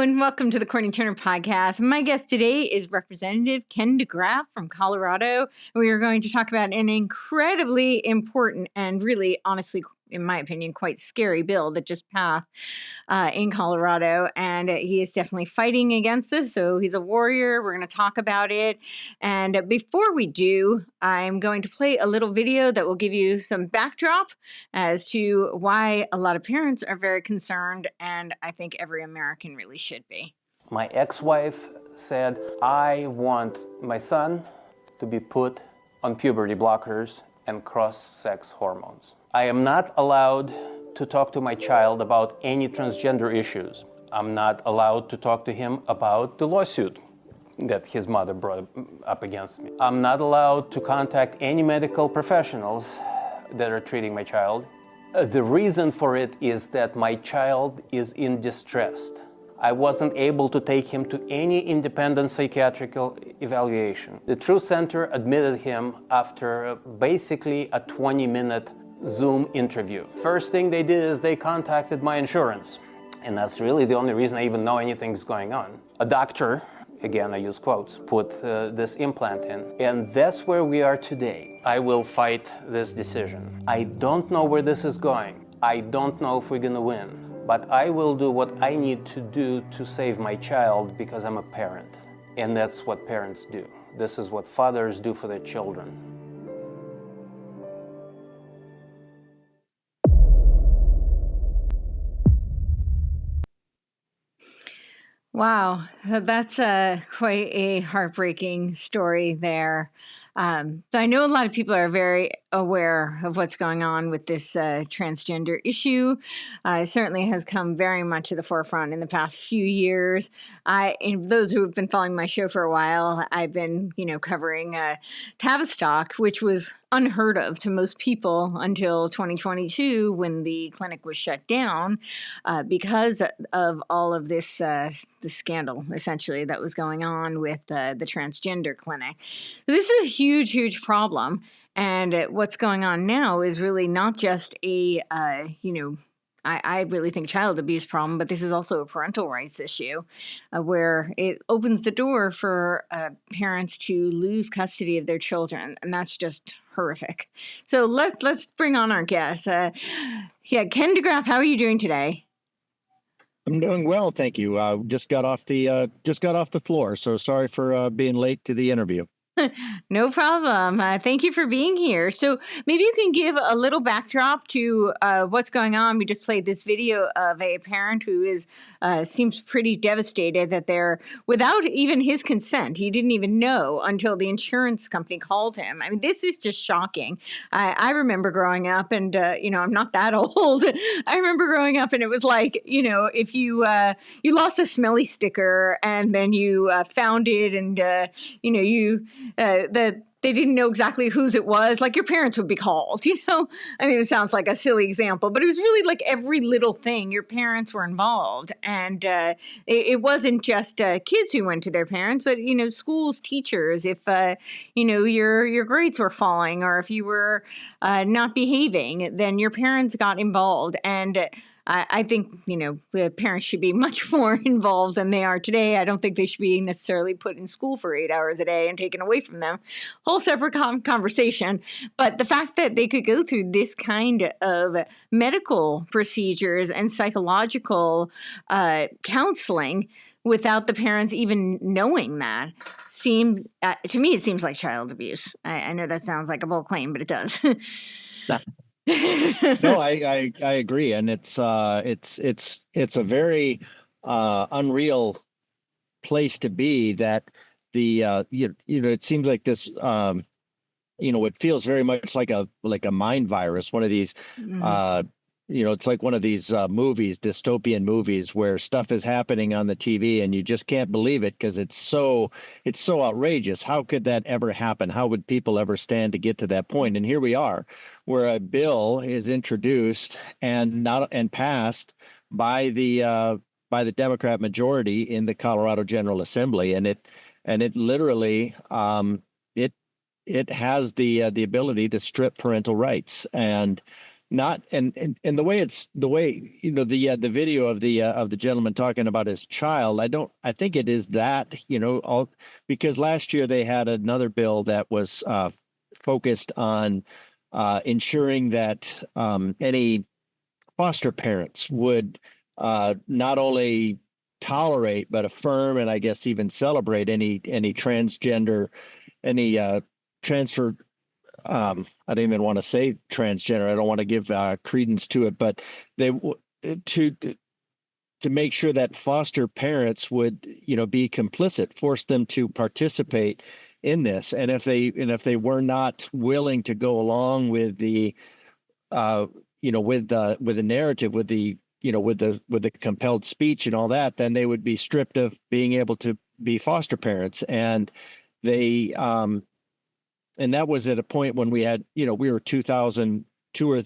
and welcome to the Courtney Turner Podcast. My guest today is Representative Ken DeGraaf from Colorado. We are going to talk about an incredibly important and really, honestly, in my opinion, quite scary bill that just passed in Colorado. And he is definitely fighting against this. So he's a warrior. We're going to talk about it. And before we do, I'm going to play a little video that will give you some backdrop as to why a lot of parents are very concerned. And I think every American really should be. My ex-wife said, I want my son to be put on puberty blockers and cross-sex hormones. I am not allowed to talk to my child about any transgender issues. I'm not allowed to talk to him about the lawsuit that his mother brought up against me. I'm not allowed to contact any medical professionals that are treating my child. The reason for it is that my child is in distress. I wasn't able to take him to any independent psychiatric evaluation. The Truth Center admitted him after basically a 20-minute Zoom interview. First thing they did is they contacted my insurance. And that's really the only reason I even know anything's going on. A doctor, again I use quotes, put this implant in. And that's where we are today. I will fight this decision. I don't know where this is going. I don't know if we're gonna win. But I will do what I need to do to save my child because I'm a parent. And that's what parents do. This is what fathers do for their children. Wow, that's quite a heartbreaking story there. So I know a lot of people are very aware of what's going on with this transgender issue. It certainly has come very much to the forefront in the past few years. And those who have been following my show for a while, I've been, covering Tavistock, which was unheard of to most people until 2022 when the clinic was shut down because of all of this the scandal, essentially, that was going on with the transgender clinic. So this is a huge, huge problem. And what's going on now is really not just a, I really think child abuse problem, but this is also a parental rights issue where it opens the door for parents to lose custody of their children. And that's just horrific. So let's bring on our guest. Ken DeGraaf, how are you doing today? I'm doing well, thank you. Just got off the floor, so sorry for being late to the interview. No problem. Thank you for being here. So maybe you can give a little backdrop to what's going on. We just played this video of a parent who seems pretty devastated that they're, without even his consent, he didn't even know until the insurance company called him. I mean, this is just shocking. I remember growing up and, I'm not that old. I remember growing up and it was like, if you lost a smelly sticker and then you found it and, that they didn't know exactly whose it was, like your parents would be called, I mean, it sounds like a silly example, but it was really like every little thing, your parents were involved. And it wasn't just kids who went to their parents, but, schools, teachers, if, your grades were falling or if you were not behaving, then your parents got involved. And I think, the parents should be much more involved than they are today. I don't think they should be necessarily put in school for 8 hours a day and taken away from them. Whole separate conversation. But the fact that they could go through this kind of medical procedures and psychological counseling without the parents even knowing that seems, to me, it seems like child abuse. I know that sounds like a bold claim, but it does. No, I agree, and it's a very unreal place to be. That the it seems like this it feels very much like a mind virus. One of these it's like one of these movies, dystopian movies, where stuff is happening on the TV and you just can't believe it because it's so outrageous. How could that ever happen? How would people ever stand to get to that point? And here we are, where a bill is introduced and passed by the Democrat majority in the Colorado General Assembly, and it literally it has the ability to strip parental rights. And not and the way the video of the gentleman talking about his child, I think it is that, all because last year they had another bill that was focused on ensuring that any foster parents would not only tolerate but affirm, and I guess even celebrate any transgender, any transfer. I don't even want to say transgender. I don't want to give credence to it, but they to to make sure that foster parents would, be complicit, force them to participate in this. And if they were not willing to go along with the with the narrative, with the with the compelled speech and all that, then they would be stripped of being able to be foster parents. And they and that was at a point when we had, we were 2,000 or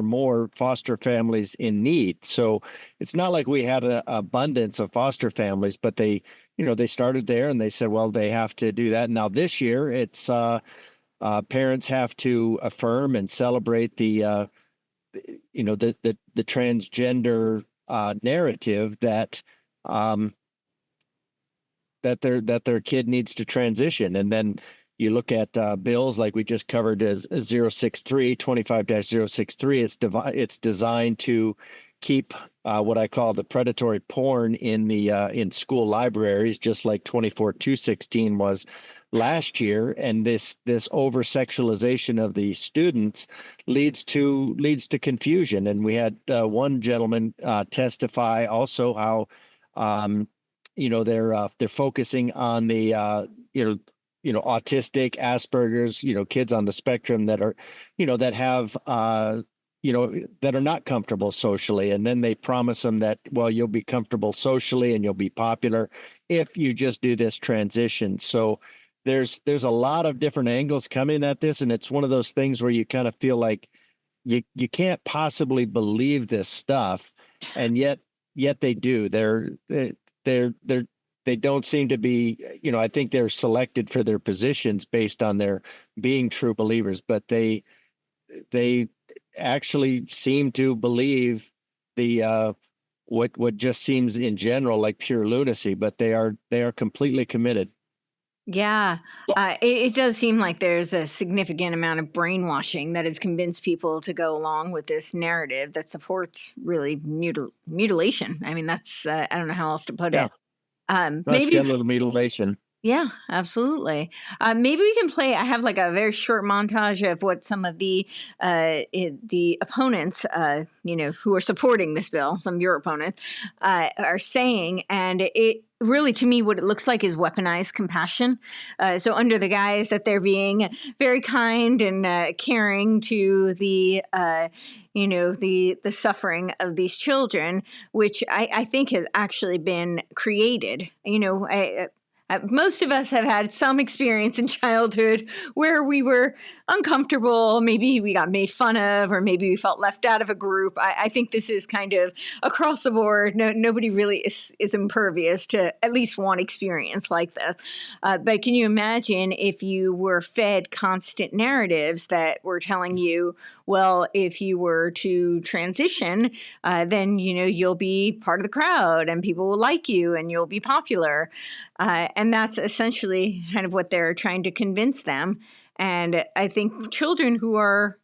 more foster families in need. So it's not like we had an abundance of foster families, but they started there and they said, well, they have to do that. Now this year it's parents have to affirm and celebrate the transgender narrative that that their kid needs to transition. And then you look at bills like we just covered as 063, 25-063. It's designed to keep what I call the predatory porn in school libraries, just like 24-216 was last year. And this over sexualization of the students leads to confusion. And we had one gentleman testify also how they're focusing on the autistic, Asperger's, kids on the spectrum that are, that have, that are not comfortable socially. And then they promise them that, well, you'll be comfortable socially and you'll be popular if you just do this transition. So there's a lot of different angles coming at this. And it's one of those things where you kind of feel like you can't possibly believe this stuff. And yet they do. They don't seem to be, I think they're selected for their positions based on their being true believers, but they actually seem to believe the what just seems in general like pure lunacy, but they are completely committed. Yeah, it does seem like there's a significant amount of brainwashing that has convinced people to go along with this narrative that supports really mutilation. I mean, that's I don't know how else to put Yeah, it. that's Maybe, genital mutilation. yeah, absolutely. Maybe we can play. I have like a very short montage of what some of the opponents, who are supporting this bill, some of your opponents, are saying, and it really, to me, what it looks like is weaponized compassion. So under the guise that they're being very kind and caring to the the suffering of these children, which I think has actually been created. Most of us have had some experience in childhood where we were uncomfortable. Maybe we got made fun of, or maybe we felt left out of a group. I think this is kind of across the board. Nobody really is impervious to at least one experience like this. But can you imagine if you were fed constant narratives that were telling you, well, if you were to transition, then you'll be part of the crowd and people will like you and you'll be popular. And that's essentially kind of what they're trying to convince them. And I think children who are,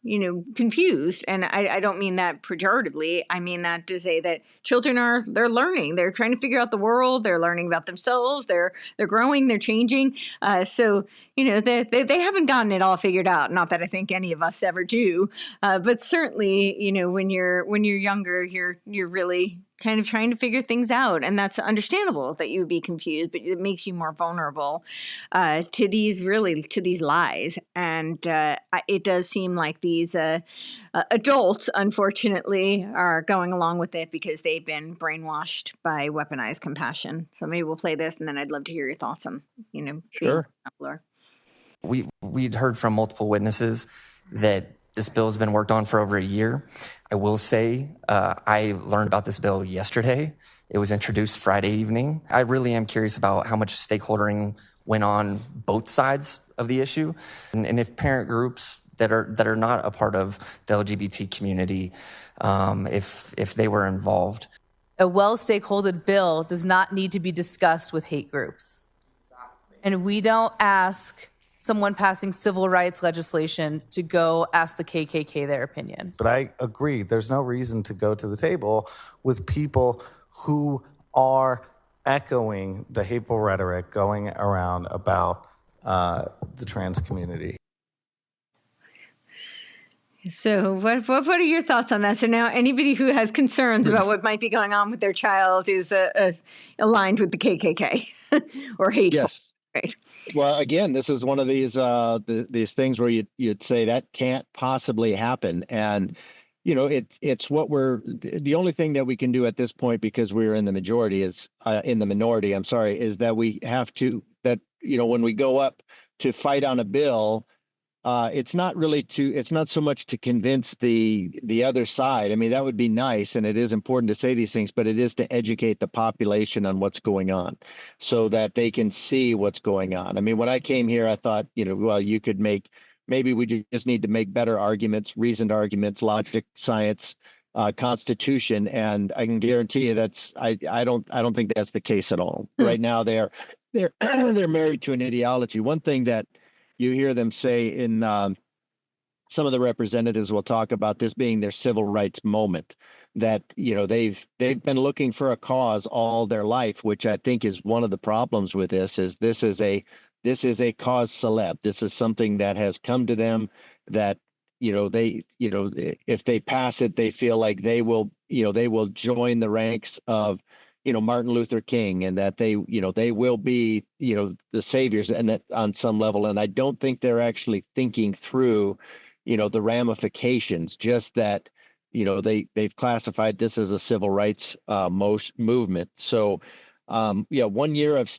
confused, and I don't mean that pejoratively, I mean that to say that children they're learning, they're trying to figure out the world, they're learning about themselves, they're growing, they're changing. So, they haven't gotten it all figured out. Not that I think any of us ever do, but certainly, when you're younger, you're really kind of trying to figure things out, and that's understandable that you would be confused, but it makes you more vulnerable to these lies. And it does seem like these adults, unfortunately, are going along with it because they've been brainwashed by weaponized compassion. So maybe we'll play this, and then I'd love to hear your thoughts on Sure. We'd heard from multiple witnesses that this bill has been worked on for over a year. I will say I learned about this bill yesterday. It was introduced Friday evening. I really am curious about how much stakeholdering went on both sides of the issue, and if parent groups that are not a part of the LGBT community, if they were involved. A well-stakeholdered bill does not need to be discussed with hate groups. And we don't ask someone passing civil rights legislation to go ask the KKK their opinion. But I agree, there's no reason to go to the table with people who are echoing the hateful rhetoric going around about the trans community. So what are your thoughts on that? So now anybody who has concerns about what might be going on with their child is aligned with the KKK or hateful. Yes. Right. Well, again, this is one of these things where you'd say that can't possibly happen. And, it's what the only thing that we can do at this point, because we're in the minority, is that we have to, when we go up to fight on a bill, it's not so much to convince the other side. I mean, that would be nice, and it is important to say these things, but it is to educate the population on what's going on so that they can see what's going on. I mean, when I came here, I thought, well, maybe we just need to make better arguments, reasoned arguments, logic, science, Constitution, and I can guarantee you I don't think that's the case at all. Right now, they're they're married to an ideology. One thing that you hear them say in some of the representatives will talk about this being their civil rights moment, that they've been looking for a cause all their life, which I think is one of the problems with this is a cause celeb. This is something that has come to them that if they pass it, they feel like they will join the ranks of Martin Luther King, and that they will be the saviors, and that on some level. And I don't think they're actually thinking through the ramifications. Just that they've classified this as a civil rights movement. So 1 year of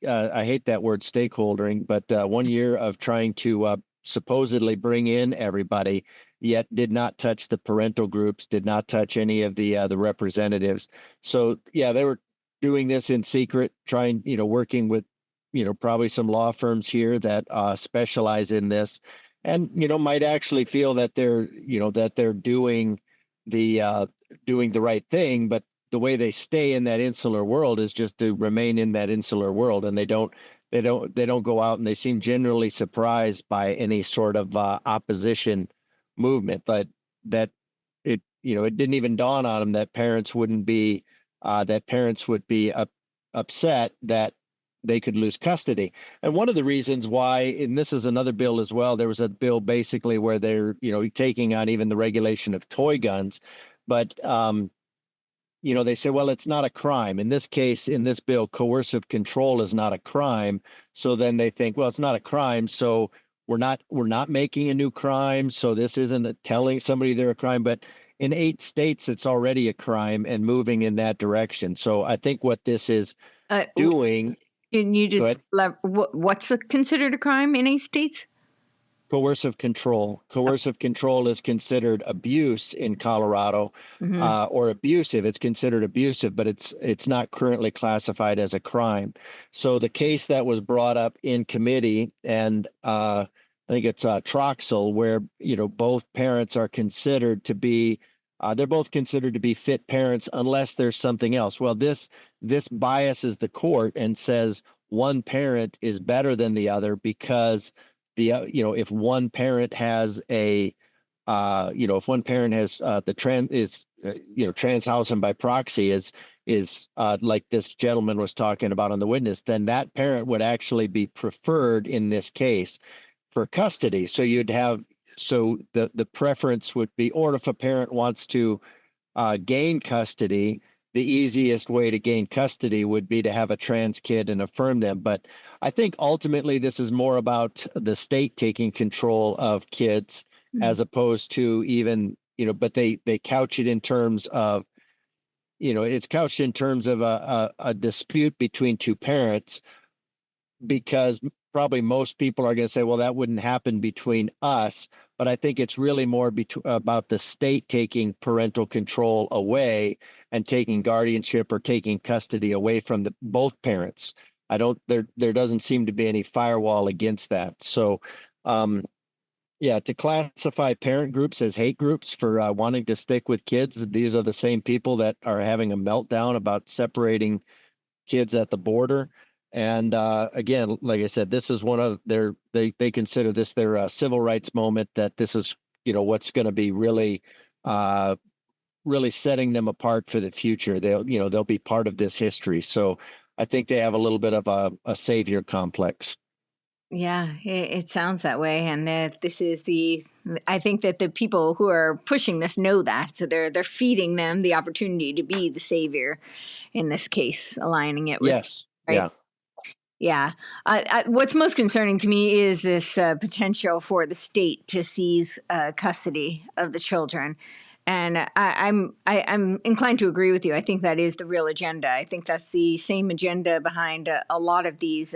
I hate that word stakeholdering, but 1 year of trying to supposedly bring in everybody, yet did not touch the parental groups, did not touch any of the representatives. So they were doing this in secret, trying, working with, probably some law firms here that specialize in this, and might actually feel that they're doing the right thing, but the way they stay in that insular world is just to remain in that insular world, and they don't go out, and they seem generally surprised by any sort of opposition movement. But that it didn't even dawn on them that parents would be upset that they could lose custody. And one of the reasons why, and this is another bill as well, there was a bill basically where they're taking on even the regulation of toy guns, but they say, well, it's not a crime. In this case, in this bill, coercive control is not a crime. So then they think, well, it's not a crime, so we're not making a new crime. So this isn't telling somebody they're a crime. But in 8 states, it's already a crime and moving in that direction. So I think what this is doing. Can you just what's considered a crime in 8 states? Coercive control. Coercive control is considered abuse in Colorado, or abusive. It's considered abusive, but it's not currently classified as a crime. So the case that was brought up in committee, and I think it's Troxel, where both parents are considered to be they're both considered to be fit parents unless there's something else. Well, this biases the court and says one parent is better than the other because if one parent has the trans housing by proxy is like this gentleman was talking about on the witness, then that parent would actually be preferred in this case for custody. So the preference would be, or if a parent wants to gain custody, the easiest way to gain custody would be to have a trans kid and affirm them. But I think ultimately this is more about the state taking control of kids as opposed to even, but they couch it in terms of, it's couched in terms of a dispute between 2 parents, because probably most people are going to say, well, that wouldn't happen between us. But I think it's really more about the state taking parental control away and taking guardianship or taking custody away from both parents. There doesn't seem to be any firewall against that. So, Yeah, to classify parent groups as hate groups for wanting to stick with kids. These are the same people that are having a meltdown about separating kids at the border. And again, like I said, this is one of they consider this their civil rights moment, that this is, what's going to be uh, really setting them apart for the future. They'll be part of this history. So I think they have a little bit of a savior complex. Yeah, it sounds that way, and that this is the. I think that the people who are pushing this know that, so they're feeding them the opportunity to be the savior in this case, aligning it with Yes. right. Yeah. Yeah. What's most concerning to me is this potential for the state to seize custody of the children. And I'm inclined to agree with you. I think that is the real agenda. I think that's the same agenda behind a lot of these,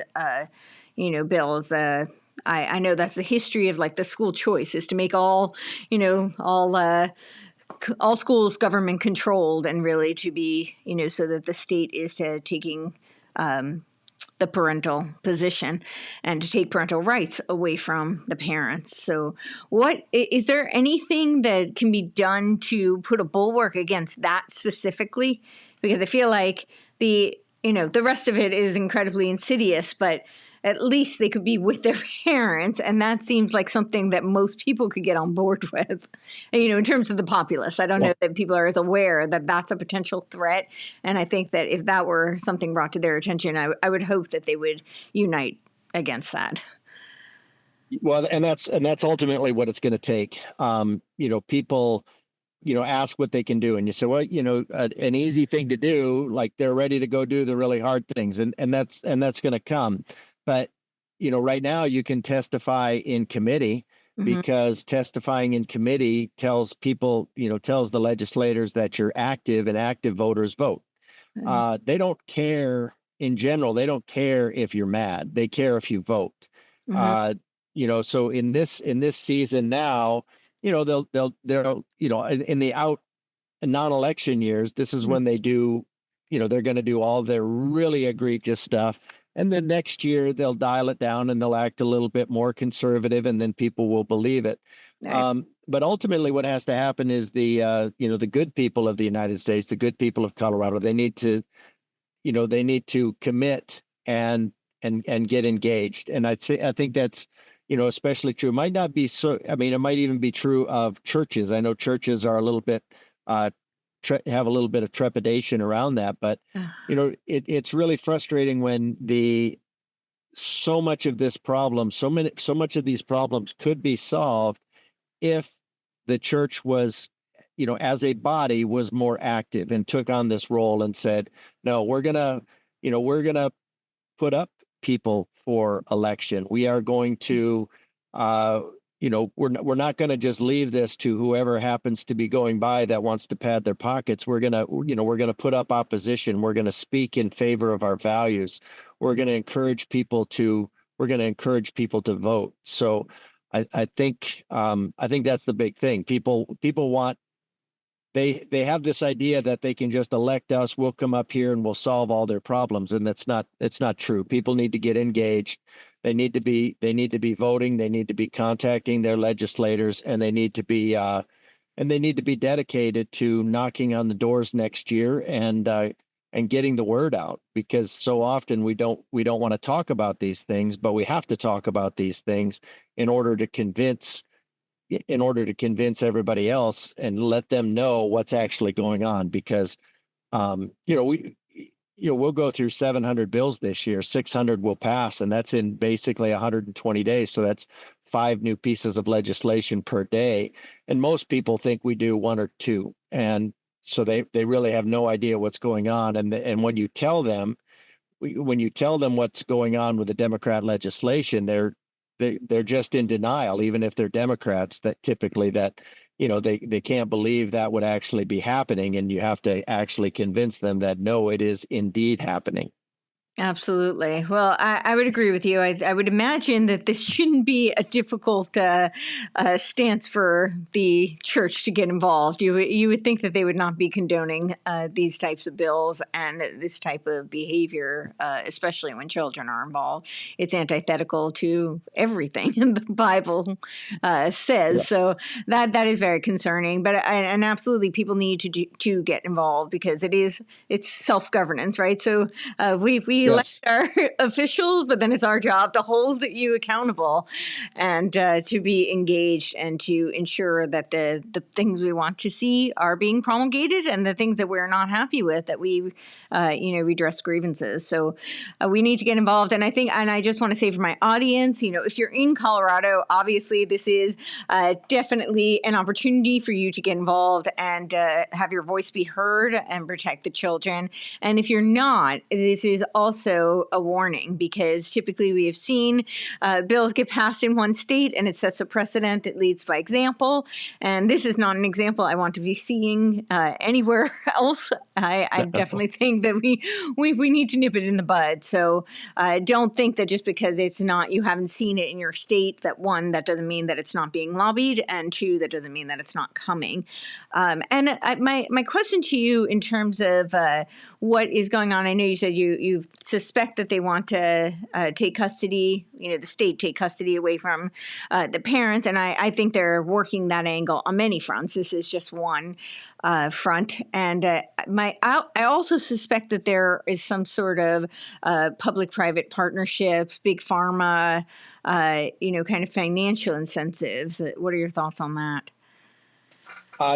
bills. I know that's the history of like the school choice is to make all, all schools government controlled, and really to be, so that the state is taking the parental position and to take parental rights away from the parents. So, what is there anything that can be done to put a bulwark against that specifically? Because I feel like the rest of it is incredibly insidious, but at least they could be with their parents, and that seems like something that most people could get on board with. In terms of the populace, I don't know that people are as aware that that's a potential threat, and I think that if that were something brought to their attention, I would hope that they would unite against that. Well, and that's ultimately what it's going to take. People, ask what they can do, and you say, well, an easy thing to do, like they're ready to go do the really hard things, and that's going to come. But right now you can testify in committee, Mm-hmm. because testifying in committee tells people, tells the legislators that you're active, and active voters vote. They don't care in general. They don't care if you're mad. They care if you vote. Mm-hmm. Uh, so in this season now, they'll in the out non-election years, this is when they do, they're going to do all their really egregious stuff. And then next year they'll dial it down and they'll act a little bit more conservative, and then people will believe it. Right. But ultimately what has to happen is the good people of the United States, the good people of Colorado, they need to commit and get engaged. And I think that's, especially true. It might not be so, I mean, it might even be true of churches. I know churches are a little bit, have a little bit of trepidation around that, but it's really frustrating when so much of this problem, so much of these problems could be solved if the church was, as a body, was more active and took on this role and said, no, we're gonna put up people for election. We are going to, we're not going to just leave this to whoever happens to be going by that wants to pad their pockets. We're gonna put up opposition. We're going to speak in favor of our values. We're going to encourage people to. We're going to encourage people to vote. So, I think that's the big thing. People want. They have this idea that they can just elect us, we'll come up here and we'll solve all their problems, and it's not true. People need to get engaged. They need to be voting. They need to be contacting their legislators, and they need to be dedicated to knocking on the doors next year and getting the word out, because so often we don't want to talk about these things, but we have to talk about these things in order to convince everybody else and let them know what's actually going on. Because we'll go through 700 bills this year, 600 will pass, and that's in basically 120 days. So that's 5 new pieces of legislation per day, and most people think we do 1 or 2, and so they really have no idea what's going on. And when you tell them what's going on with the Democrat legislation, they're just in denial, even if they're Democrats, that typically they can't believe that would actually be happening. And you have to actually convince them that no, it is indeed happening. Absolutely. Well, I would agree with you. I would imagine that this shouldn't be a difficult stance for the church to get involved. You would think that they would not be condoning these types of bills and this type of behavior, especially when children are involved. It's antithetical to everything the Bible says. Yeah. So that is very concerning. But and absolutely, people need to get involved because it's self governance, right? So we elect Yes. our officials, but then it's our job to hold you accountable and to be engaged and to ensure that the things we want to see are being promulgated and the things that we're not happy with, that we redress grievances. So we need to get involved. And I just want to say for my audience, if you're in Colorado, obviously this is definitely an opportunity for you to get involved and have your voice be heard and protect the children. And if you're not, this is also a warning, because typically we have seen bills get passed in one state and it sets a precedent. It leads by example. And this is not an example I want to be seeing anywhere else. I definitely think that we need to nip it in the bud. So don't think that just because you haven't seen it in your state, that one, that doesn't mean that it's not being lobbied, and two, that doesn't mean that it's not coming. And my question to you in terms of what is going on, I know you said you suspect that they want to take custody, the state take custody away from the parents, and I think they're working that angle on many fronts. This is just one front, and I also suspect that there is some sort of public-private partnerships, big pharma, kind of financial incentives. What are your thoughts on that?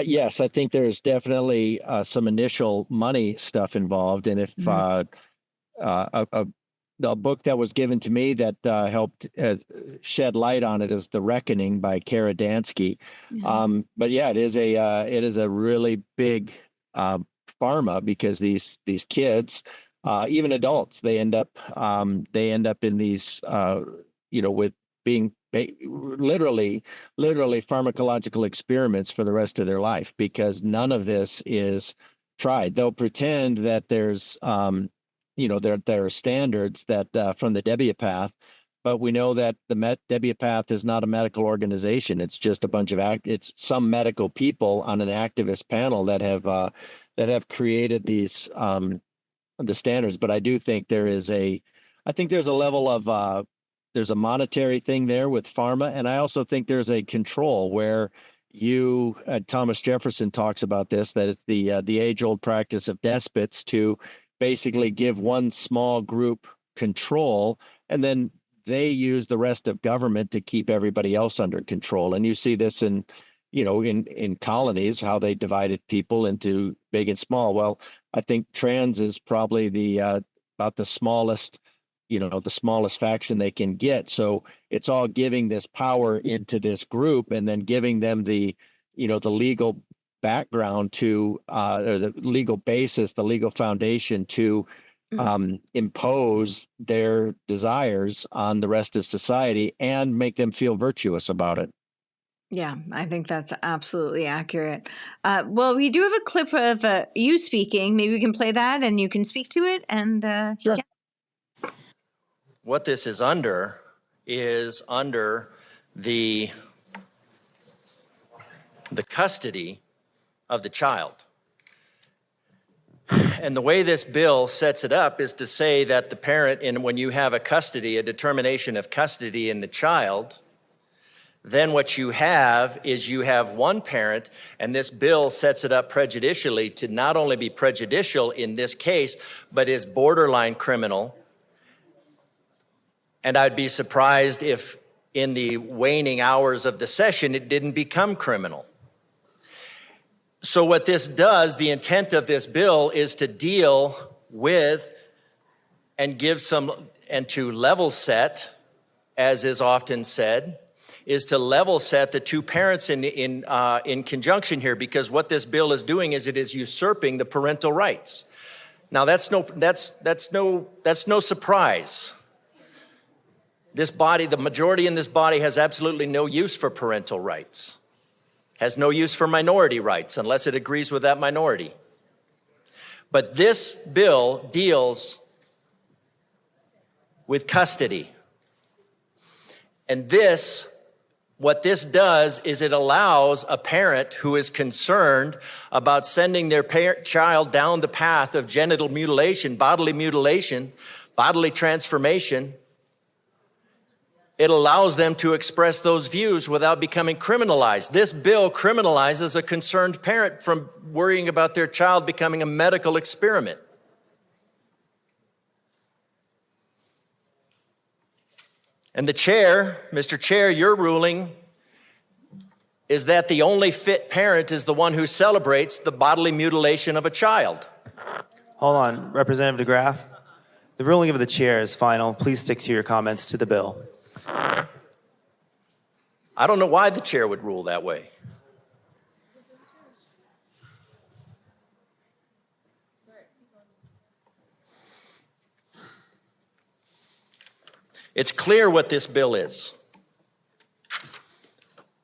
Yes, I think there's definitely some initial money stuff involved, and if Mhm. the book that was given to me that helped shed light on it is The Reckoning by Kara Dansky. Yeah. But yeah, it is a really big pharma, because these kids, even adults, they end up in these with being literally pharmacological experiments for the rest of their life, because none of this is tried. They'll pretend that there's there are standards that from the Debiapath, but we know that the Debiapath is not a medical organization. It's just a bunch of it's some medical people on an activist panel that have created these the standards. But I do think there's a level of there's a monetary thing there with pharma, and I also think there's a control where Thomas Jefferson talks about this, that it's the age-old practice of despots to basically give one small group control, and then they use the rest of government to keep everybody else under control. And you see this in colonies, how they divided people into big and small. Well, I think trans is probably about the smallest faction they can get. So it's all giving this power into this group, and then giving them the legal background to or the legal basis, the legal foundation to impose their desires on the rest of society and make them feel virtuous about it. Yeah, I think that's absolutely accurate. Well, we do have a clip of you speaking. Maybe we can play that and you can speak to it. And Sure. yeah. What this is under the custody of the child. And the way this bill sets it up is to say that the parent, when you have a determination of custody in the child, then what you have is one parent, and this bill sets it up prejudicially to not only be prejudicial in this case, but is borderline criminal. And I'd be surprised if in the waning hours of the session, it didn't become criminal. So what this does, the intent of this bill is to deal with and to level set, as is often said, is to level set the two parents in conjunction here, because what this bill is doing is it is usurping the parental rights. Now that's no surprise. This body, the majority in this body, has absolutely no use for parental rights, has no use for minority rights unless it agrees with that minority. But this bill deals with custody. And what this does is it allows a parent who is concerned about sending their child down the path of genital mutilation, bodily transformation. It allows them to express those views without becoming criminalized. This bill criminalizes a concerned parent from worrying about their child becoming a medical experiment. And the chair, Mr. Chair, your ruling is that the only fit parent is the one who celebrates the bodily mutilation of a child. Hold on, Representative DeGraaf. The ruling of the chair is final. Please stick to your comments to the bill. I don't know why the chair would rule that way. It's clear what this bill is.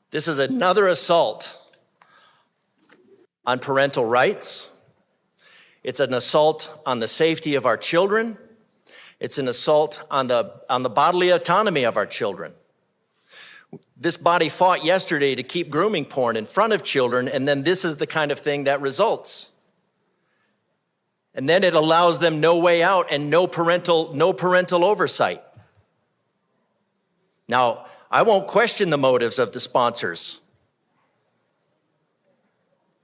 This is another assault on parental rights. It's an assault on the safety of our children. It's an assault on the bodily autonomy of our children. This body fought yesterday to keep grooming porn in front of children, and then this is the kind of thing that results. And then it allows them no way out and no parental oversight. Now, I won't question the motives of the sponsors,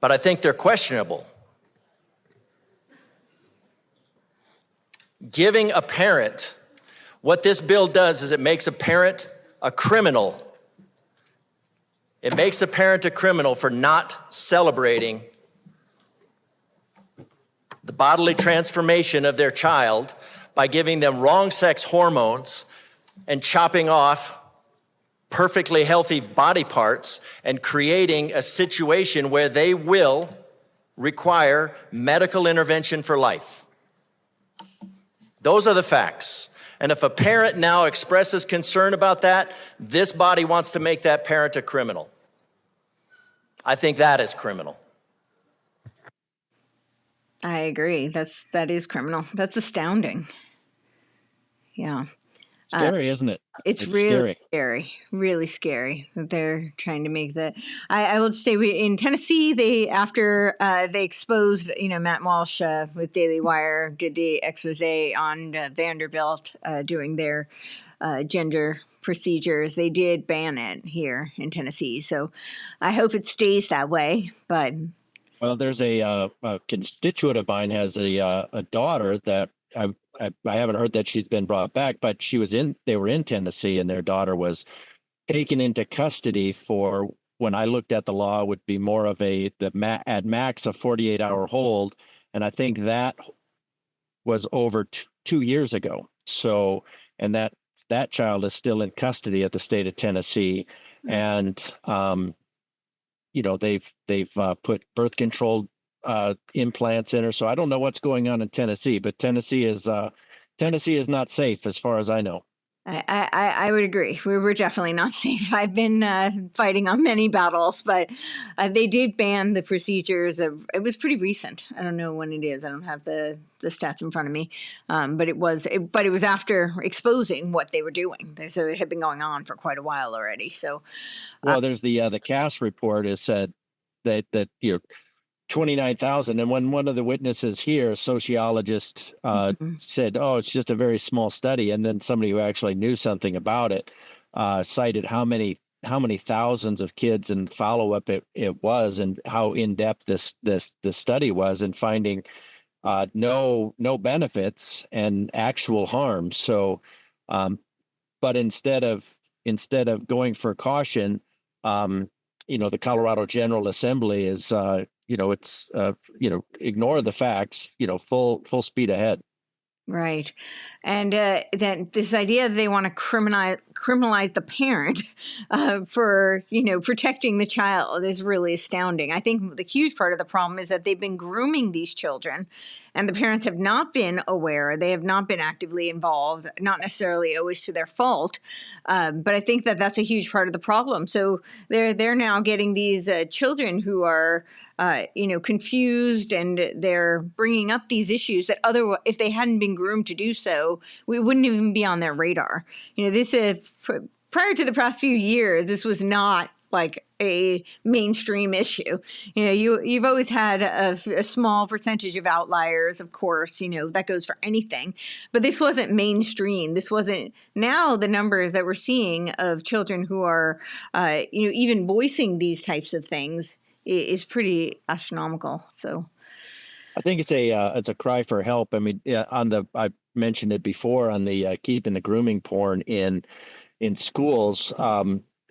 but I think they're questionable. Giving a parent, what this bill does is it makes a parent a criminal. It makes a parent a criminal for not celebrating the bodily transformation of their child by giving them wrong sex hormones and chopping off perfectly healthy body parts and creating a situation where they will require medical intervention for life. Those are the facts. And if a parent now expresses concern about that, this body wants to make that parent a criminal. I think that is criminal. I agree. That is criminal. That's astounding. Yeah. Scary, isn't it? It's really really scary that they're trying to make that. I will just say, in Tennessee, after they exposed, Matt Walsh with Daily Wire did the expose on Vanderbilt doing their gender procedures. They did ban it here in Tennessee, so I hope it stays that way. But well, there's a constituent of mine has a daughter that I haven't heard that she's been brought back, but they were in Tennessee, and their daughter was taken into custody for, when I looked at the law, would be more of at max a 48-hour hold. And I think that was over 2 years ago. So, and that child is still in custody at the state of Tennessee. And, they've put birth control implants in her. So I don't know what's going on in Tennessee, but Tennessee is not safe as far as I know. I would agree. We were definitely not safe. I've been fighting on many battles, but they did ban the procedures. It was pretty recent. I don't know when it is. I don't have the stats in front of me, but it was after exposing what they were doing. So it had been going on for quite a while already. So, well, there's the Cass report has said that 29,000. And when one of the witnesses here, a sociologist, said, "Oh, it's just a very small study," and then somebody who actually knew something about it cited how many thousands of kids and follow-up it was, and how in-depth this study was, and finding no benefits and actual harm. So, but instead of going for caution, the Colorado General Assembly is ignore the facts, full speed ahead. Right. And then this idea that they want to criminalize the parent for, protecting the child is really astounding. I think the huge part of the problem is that they've been grooming these children, and the parents have not been aware. They have not been actively involved, not necessarily always to their fault. But I think that that's a huge part of the problem. So they're now getting these children who are confused, and they're bringing up these issues that otherwise, if they hadn't been groomed to do so, we wouldn't even be on their radar. This is prior to the past few years, this was not like a mainstream issue. You've always had a small percentage of outliers, of course, that goes for anything, but this wasn't mainstream. This wasn't. Now the numbers that we're seeing of children who are, even voicing these types of things is pretty astronomical. So I think it's a cry for help. I mean, yeah, I mentioned it before on the keeping the grooming porn in schools.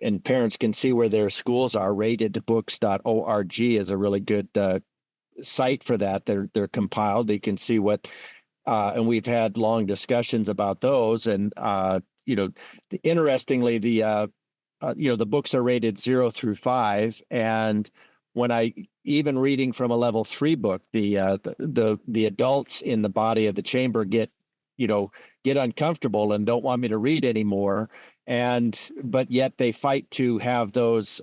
And parents can see where their schools are. Ratedbooks.org is a really good site for that. They're compiled. They can see what, and we've had long discussions about those. And interestingly, the books are rated 0 through 5, and when I even reading from a level 3 book, the adults in the body of the chamber get uncomfortable and don't want me to read anymore. But yet they fight to have those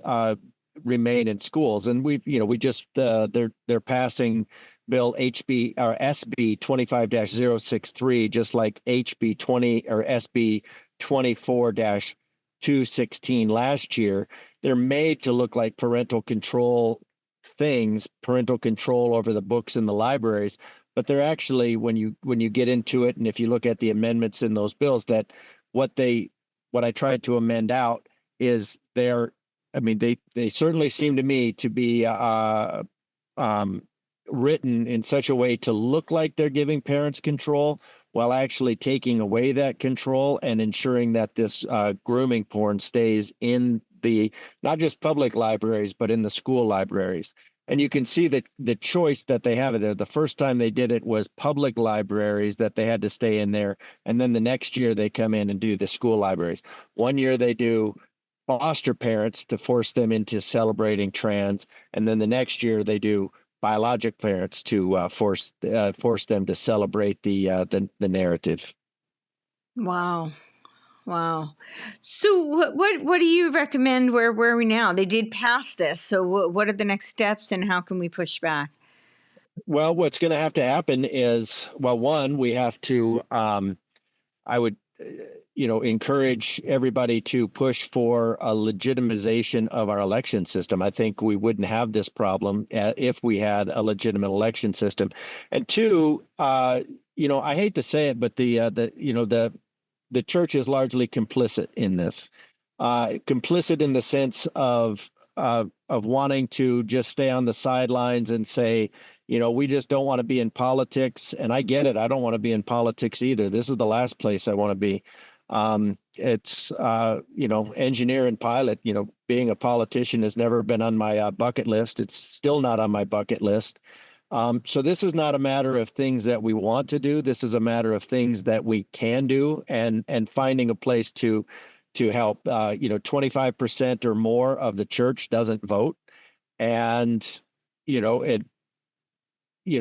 remain in schools. And we just they're passing bill HB or SB 25-063, just like HB 20 or SB 24-216 last year. They're made to look like parental control over the books in the libraries, but they're actually, when you get into it, and if you look at the amendments in those bills, that what I tried to amend out is they certainly seem to me to be written in such a way to look like they're giving parents control, while actually taking away that control and ensuring that this grooming porn stays in the not just public libraries, but in the school libraries. And you can see that the choice that they have there. The first time they did it was public libraries, that they had to stay in there. And then the next year they come in and do the school libraries. One year they do foster parents to force them into celebrating trans. And then the next year they do biologic parents to force them to celebrate the narrative. Wow. So what do you recommend? Where are we now? They did pass this. So what are the next steps, and how can we push back? Well, what's going to have to happen is, well, one, we have to, I would, encourage everybody to push for a legitimization of our election system. I think we wouldn't have this problem if we had a legitimate election system. And two, I hate to say it, but the church is largely complicit in this. Complicit in the sense of wanting to just stay on the sidelines and say, we just don't want to be in politics. And I get it. I don't want to be in politics either. This is the last place I want to be. It's engineer and pilot. Being a politician has never been on my bucket list. It's still not on my bucket list. So this is not a matter of things that we want to do. This is a matter of things that we can do, and finding a place to help. 25% or more of the church doesn't vote, and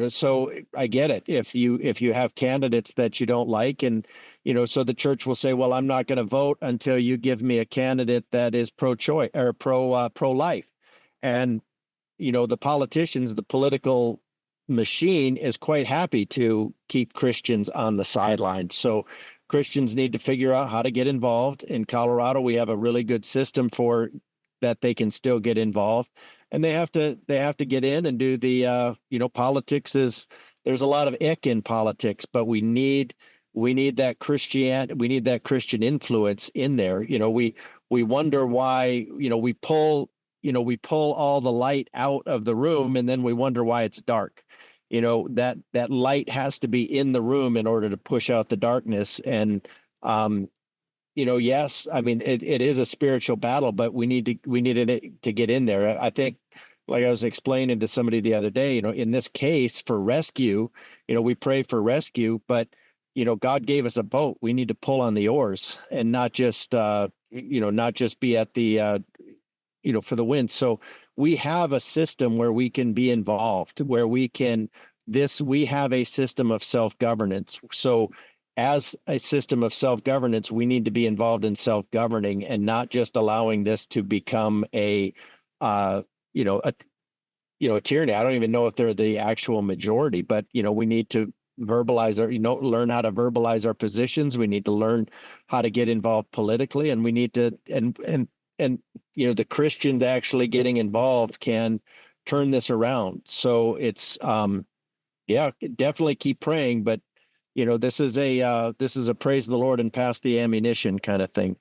so I get it. If you have candidates that you don't like, and so the church will say, well, I'm not going to vote until you give me a candidate that is pro-choice or pro-life, and the politicians, the political machine is quite happy to keep Christians on the sidelines. So Christians need to figure out how to get involved. In Colorado, we have a really good system for that. They can still get involved, and they have to get in and do the politics is, there's a lot of ick in politics, but we need that Christian influence in there. We wonder why, we pull all the light out of the room, and then we wonder why it's dark. That light has to be in the room in order to push out the darkness. And yes, I mean it is a spiritual battle, but we needed to get in there. I think, like I was explaining to somebody the other day, in this case for rescue, we pray for rescue, but God gave us a boat. We need to pull on the oars and not just be at the for the wind. So we have a system where we can be involved, where we have a system of self-governance. So as a system of self-governance, we need to be involved in self-governing and not just allowing this to become a a tyranny. I don't even know if they're the actual majority, but we need to verbalize learn how to verbalize our positions. We need to learn how to get involved politically, and we need to, and the Christians actually getting involved can turn this around. So it's, definitely keep praying, but this is a praise the Lord and pass the ammunition kind of thing.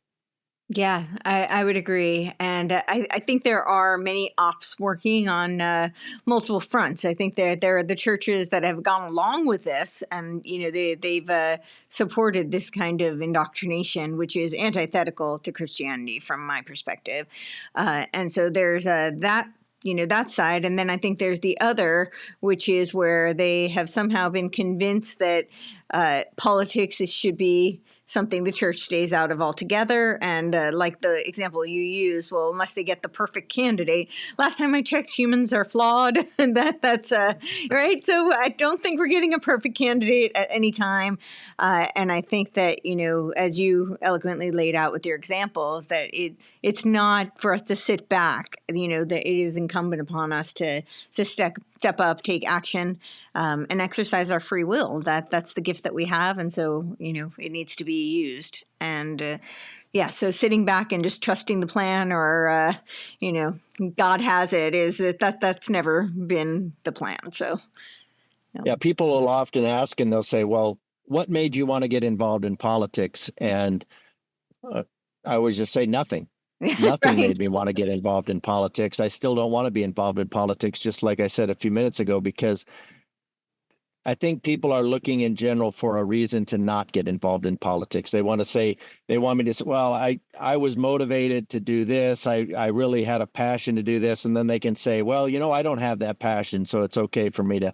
Yeah, I would agree. And I think there are many ops working on multiple fronts. I think there are the churches that have gone along with this, and they've supported this kind of indoctrination, which is antithetical to Christianity from my perspective. And so there's that side. And then I think there's the other, which is where they have somehow been convinced that politics should be something the church stays out of altogether. And like the example you use, well, unless they get the perfect candidate. Last time I checked, humans are flawed, and that's right. So I don't think we're getting a perfect candidate at any time. And I think that as you eloquently laid out with your examples, that it's not for us to sit back. That it is incumbent upon us to step up, take action, and exercise our free will. That's the gift that we have, and so it needs to be used. And so sitting back and just trusting the plan, or God has it, is that's never been the plan. So yeah, people will often ask, and they'll say, "Well, what made you want to get involved in politics?" And I always just say nothing. Nothing right. made me want to get involved in politics. I still don't want to be involved in politics, just like I said a few minutes ago, because I think people are looking in general for a reason to not get involved in politics. They want me to say, well, I was motivated to do this. I really had a passion to do this. And then they can say, well, I don't have that passion, so it's okay for me to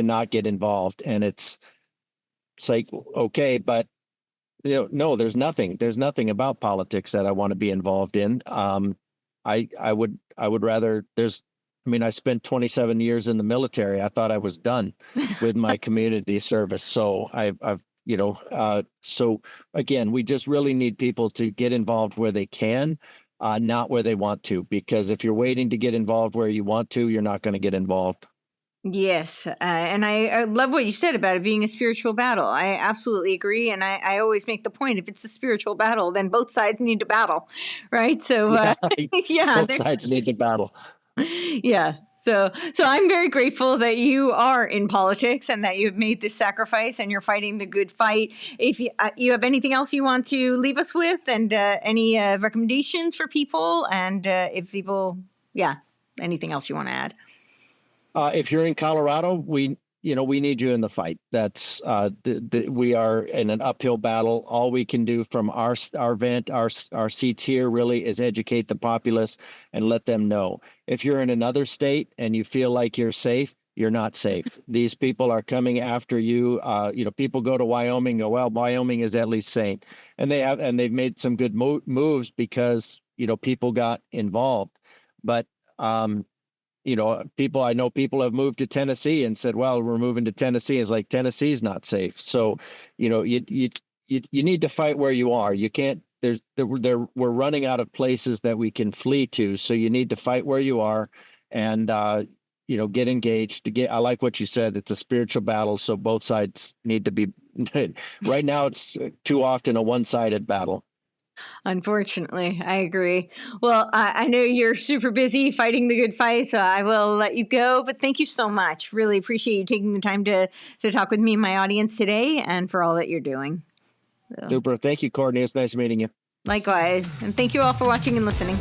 not get involved. And it's like, okay, but no, there's nothing about politics that I want to be involved in. I would rather I spent 27 years in the military. I thought I was done with my community service. So so again, we just really need people to get involved where they can, not where they want to, because if you're waiting to get involved where you want to, you're not going to get involved. Yes. And I love what you said about it being a spiritual battle. I absolutely agree. And I always make the point, if it's a spiritual battle, then both sides need to battle. Right. So, both sides need to battle. Yeah. So I'm very grateful that you are in politics and that you've made this sacrifice and you're fighting the good fight. If you have anything else you want to leave us with, and any recommendations for people, and if people, anything else you want to add? If you're in Colorado, we need you in the fight. That's we are in an uphill battle. All we can do from our seats here really is educate the populace and let them know. If you're in another state and you feel like you're safe, you're not safe. These people are coming after you. People go to Wyoming, go, well, Wyoming is at least sane, and they've made some good moves because people got involved, but I know people have moved to Tennessee and said, well, we're moving to Tennessee. It's like, Tennessee's not safe. So, you need to fight where you are. You can't, we're running out of places that we can flee to. So you need to fight where you are and, get engaged I like what you said. It's a spiritual battle. So both sides need to be, right now it's too often a one-sided battle. Unfortunately, I agree. Well, I know you're super busy fighting the good fight, so I will let you go. But thank you so much. Really appreciate you taking the time to talk with me and my audience today, and for all that you're doing. So. Super. Thank you, Courtney. It's nice meeting you. Likewise. And thank you all for watching and listening.